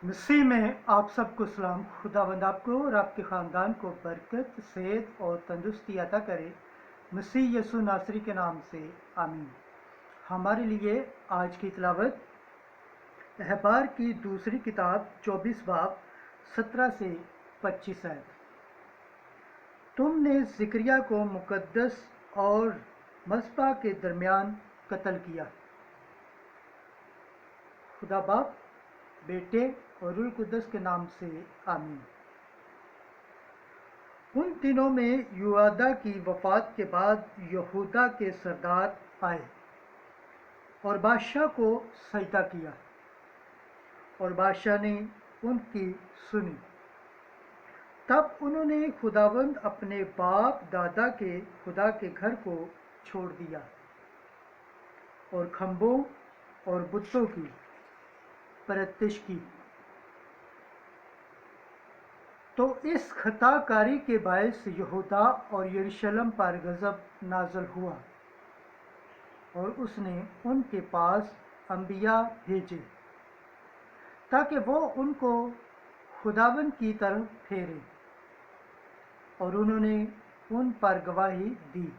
मसीह में आप सबको सलाम। खुदावंद आपको और आपके ख़ानदान को बरकत, सेहत और तंदुरुस्ती अता करे। मसीह यसु नासरी के नाम से आमीन। हमारे लिए आज की तिलावत अहबार की दूसरी किताब 24 बाब 17 से 25 है। तुमने ज़िक्रिया को मुकद्दस और मस्बा के दरमियान कत्ल किया। खुदा बाप, बेटे और रूह कुद्दस के नाम से आमीन। उन दिनों में युआदा की वफात के बाद यहूदा के सरदार आए और बादशाह को सजदा किया, और बादशाह ने उनकी सुनी। तब उन्होंने खुदावंद अपने बाप दादा के खुदा के घर को छोड़ दिया और खम्भों और बुतों की परस्तिश की। तो इस खताकारी के बायस यहूदा और यरूशलेम पर गज़ब नाज़िल हुआ, और उसने उनके पास अंबिया भेजे ताकि वो उनको खुदावंद की तरफ फेरे, और उन्होंने उन पर गवाही दी,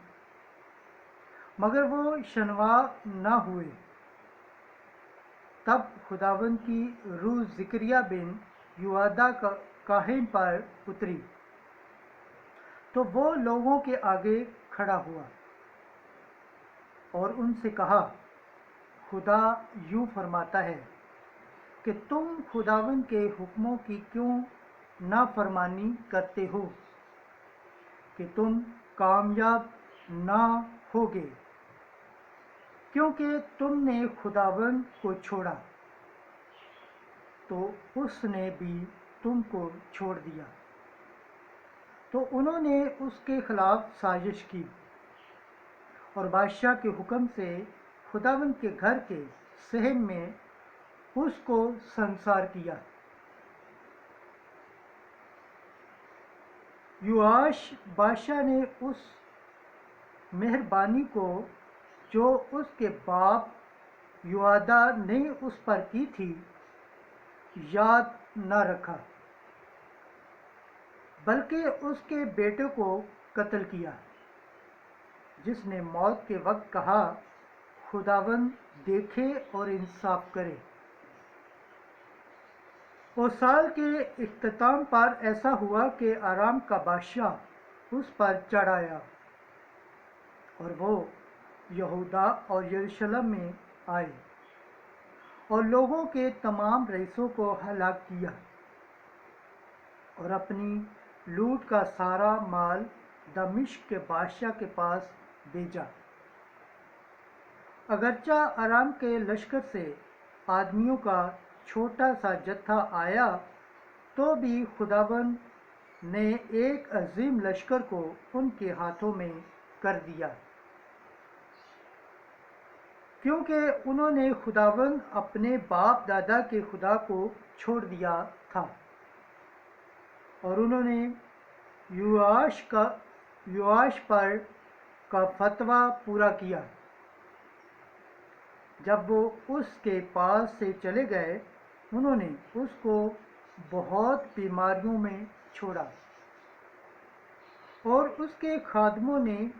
मगर वो शनवा न हुए। तब खुदावंद की रूह ज़िक्रिया बिन युआदा काहिन पर उतरी, तो वो लोगों के आगे खड़ा हुआ और उनसे कहा, खुदा यूँ फरमाता है कि तुम खुदावंद के हुक्मों की क्यों नाफरमानी करते हो कि तुम कामयाब ना होगे, क्योंकि तुमने खुदावंद को छोड़ा तो उसने भी तुमको छोड़ दिया। तो उन्होंने उसके खिलाफ साजिश की और बादशाह के हुक्म से खुदावंद के घर के सहन में उसको संसार किया। युआश बादशाह ने उस मेहरबानी को जो उसके बाप युआदा ने उस पर की थी याद न रखा, बल्कि उसके बेटे को कत्ल किया, जिसने मौत के वक्त कहा, खुदावंद देखे और इंसाफ करे। और साल के इख्तिताम पर ऐसा हुआ कि आराम का बादशाह उस पर चढ़ आया, और वो यहूदा और यरूशलेम में आए और लोगों के तमाम रईसों को हलाक किया और अपनी लूट का सारा माल दमिश्क के बादशाह के पास भेजा। अगरचा आराम के लश्कर से आदमियों का छोटा सा जत्था आया, तो भी खुदावंद ने एक अजीम लश्कर को उनके हाथों में कर दिया, क्योंकि उन्होंने खुदावंद अपने बाप दादा के खुदा को छोड़ दिया था, और उन्होंने युआश पर का फतवा पूरा किया। जब वो उसके पास से चले गए, उन्होंने उसको बहुत बीमारियों में छोड़ा, और उसके खादमों ने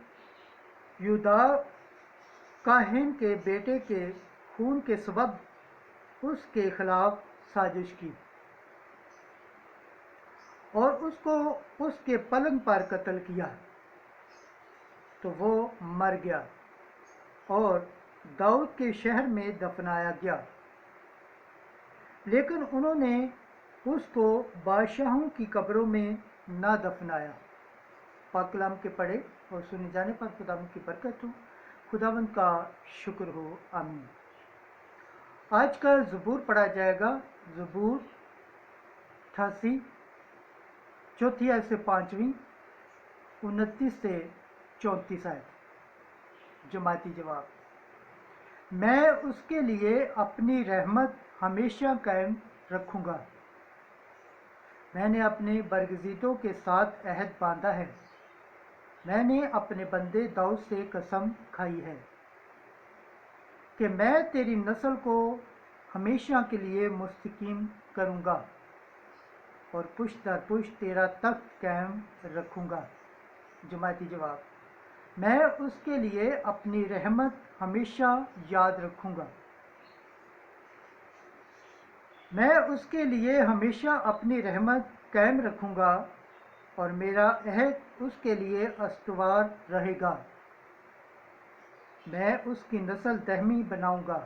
यूदा काहिन के बेटे के खून के सबब उसके खिलाफ साजिश की और उसको उसके पलंग पर कत्ल किया। तो वो मर गया और दाऊद के शहर में दफनाया गया, लेकिन उन्होंने उसको बादशाहों की कब्रों में न दफनाया। पाक कलाम के पढ़े और सुने जाने पर खुदावंद की बरकत हो, खुदावंद का शुक्र हो, आमीन। आज का ज़बूर पढ़ा जाएगा, ज़बूर 88 चौथी आयत से 5वीं, 29 से 34 आयत। जमाती जवाब, मैं उसके लिए अपनी रहमत हमेशा कायम रखूँगा। मैंने अपने बरगज़ीदों के साथ अहद बांधा है। मैंने अपने बंदे दाऊद से कसम खाई है कि मैं तेरी नस्ल को ہمیشہ کے لیے مستقیم کروں گا اور پشت در پشت تیرا تخت قائم رکھوں گا۔ جماعتی جواب، میں اس کے لیے اپنی رحمت ہمیشہ یاد رکھوں گا۔ میں اس کے لیے ہمیشہ اپنی رحمت قائم رکھوں گا اور میرا عہد اس کے لیے استوار رہے گا۔ میں اس کی نسل دہمی بناؤں گا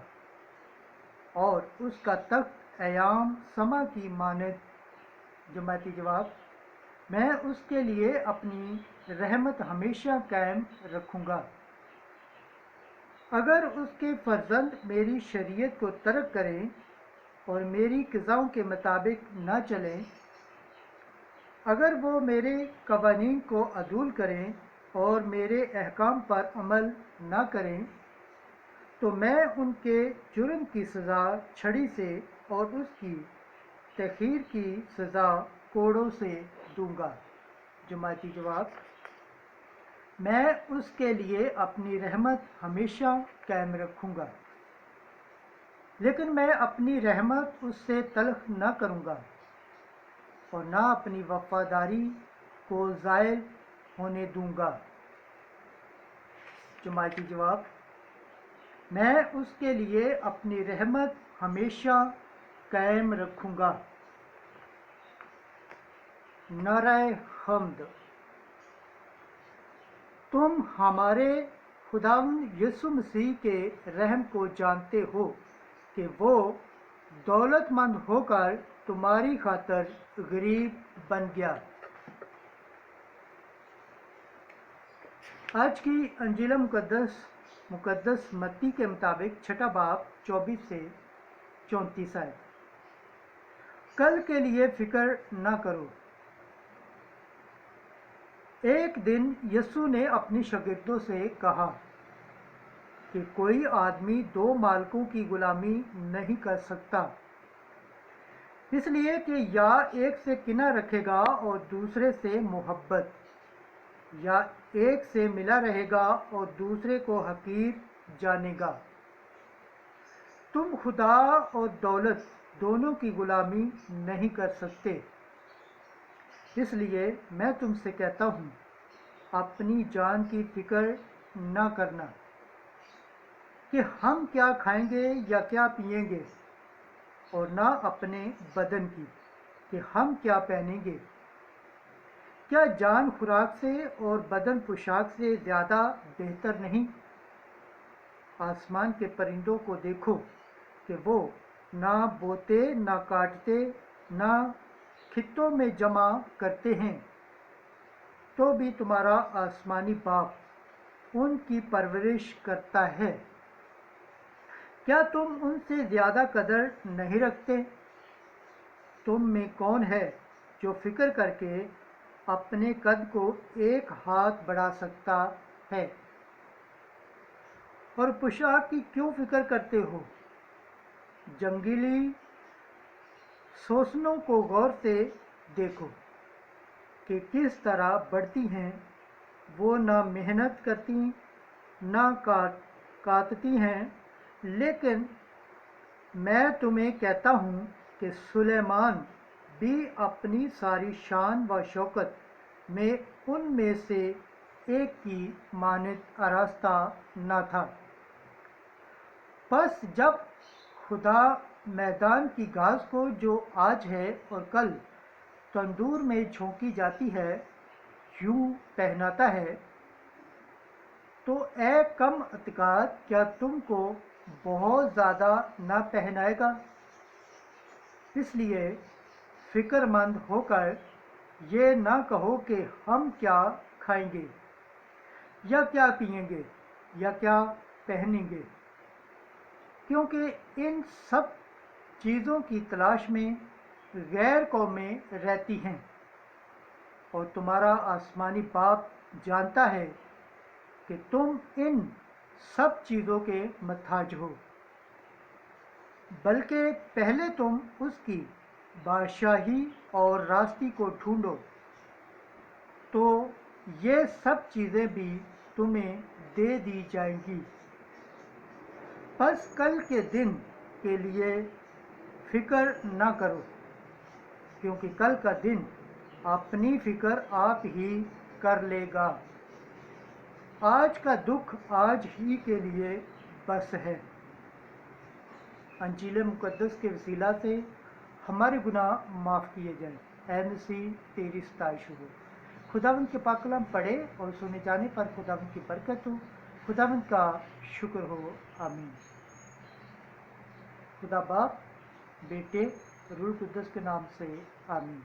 اور اس کا تخت ایام سما کی مانند۔ جماعتی جواب، میں اس کے لیے اپنی رحمت ہمیشہ قائم رکھوں گا۔ اگر اس کے فرزند میری شریعت کو ترک کریں اور میری قضاؤں کے مطابق نہ چلیں، اگر وہ میرے قوانین کو عدول کریں اور میرے احکام پر عمل نہ کریں، تو میں ان کے جرم کی سزا چھڑی سے اور اس کی تاخیر کی سزا کوڑوں سے دوں گا۔ جماعتی جواب، میں اس کے لیے اپنی رحمت ہمیشہ قائم رکھوں گا، لیکن میں اپنی رحمت اس سے تلخ نہ کروں گا اور نہ اپنی وفاداری کو زائل ہونے دوں گا۔ جماعتی جواب، میں اس کے لیے اپنی رحمت ہمیشہ قائم رکھوں گا۔ نعرہ حمد۔ تم ہمارے خداوند یسوع مسیح کے رحم کو جانتے ہو کہ وہ دولت مند ہو کر تمہاری خاطر غریب بن گیا۔ آج کی انجیل مقدس متی کے مطابق 6 باب 24 سے 34 آیت۔ کل کے لیے فکر نہ کرو۔ ایک دن یسوع نے اپنی شاگردوں سے کہا کہ کوئی آدمی 2 مالکوں کی غلامی نہیں کر سکتا، اس لیے کہ یا ایک سے کینہ رکھے گا اور دوسرے سے محبت، یا ایک سے ملا رہے گا اور دوسرے کو حقیر جانے گا۔ تم خدا اور دولت دونوں کی غلامی نہیں کر سکتے۔ اس لیے میں تم سے کہتا ہوں، اپنی جان کی فکر نہ کرنا کہ ہم کیا کھائیں گے یا کیا پئیں گے، اور نہ اپنے بدن کی کہ ہم کیا پہنیں گے۔ کیا جان خوراک سے اور بدن پوشاک سے زیادہ بہتر نہیں؟ آسمان کے پرندوں کو دیکھو کہ وہ نہ بوتے، نہ کاٹتے، نہ کھتوں میں جمع کرتے ہیں، تو بھی تمہارا آسمانی باپ ان کی پرورش کرتا ہے۔ کیا تم ان سے زیادہ قدر نہیں رکھتے؟ تم میں کون ہے جو فکر کر کے اپنے قد کو 1 ہاتھ بڑھا سکتا ہے؟ اور پوشاک کی کیوں فکر کرتے ہو؟ جنگلی سوسنوں کو غور سے دیکھو کہ کس طرح بڑھتی ہیں، وہ نہ محنت کرتی نہ کاٹتی ہیں، لیکن میں تمہیں کہتا ہوں کہ سلیمان بھی اپنی ساری شان و شوکت میں ان میں سے ایک کی مانند آراستہ نہ تھا۔ پس جب خدا میدان کی گھاس کو جو آج ہے اور کل تندور میں جھونکی جاتی ہے یوں پہناتا ہے، تو اے کم اعتقاد کیا تم کو بہت زیادہ نہ پہنائے گا؟ اس لیے فکر مند ہو کر یہ نہ کہو کہ ہم کیا کھائیں گے یا کیا پئیں گے یا کیا پہنیں گے، کیونکہ ان سب چیزوں کی تلاش میں غیر قومیں رہتی ہیں، اور تمہارا آسمانی باپ جانتا ہے کہ تم ان سب چیزوں کے محتاج ہو۔ بلکہ پہلے تم اس کی بادشاہی اور راستی کو ڈھونڈو، تو یہ سب چیزیں بھی تمہیں دے دی جائیں گی۔ بس کل کے دن کے لیے फिक्र ना करो, क्योंकि कल का दिन अपनी फिक्र आप ही कर लेगा। आज का दुख आज ही के लिए बस है। अंजील मुकद्दस के वसीला से हमारे गुनाह माफ़ किए जाएं। ऐ मसीह तेरी सताइश हो। खुदावंद के पाक कलाम पढ़े और सुने जाने पर खुदावंद की बरकत हो। खुदावंद का शुक्र हो। आमीन। खुदा बाप, बेटे, रूह कुद्दस के नाम से आमीन।